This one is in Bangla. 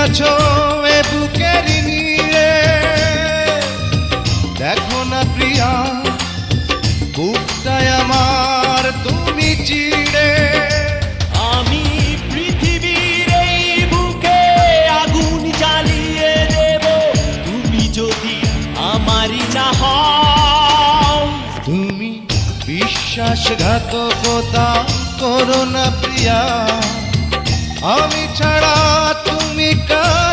আছো এ বুকের নিয়ে, দেখো না প্রিয়া বুকটায় আমার তুমি চিড়ে। আমি পৃথিবীর এই বুকে আগুন জ্বালিয়ে দেব তুমি যদি আমারই না হও। তুমি বিশ্বাসঘাতকতা করো না প্রিয়া, আমি ছাড়া তুমি কার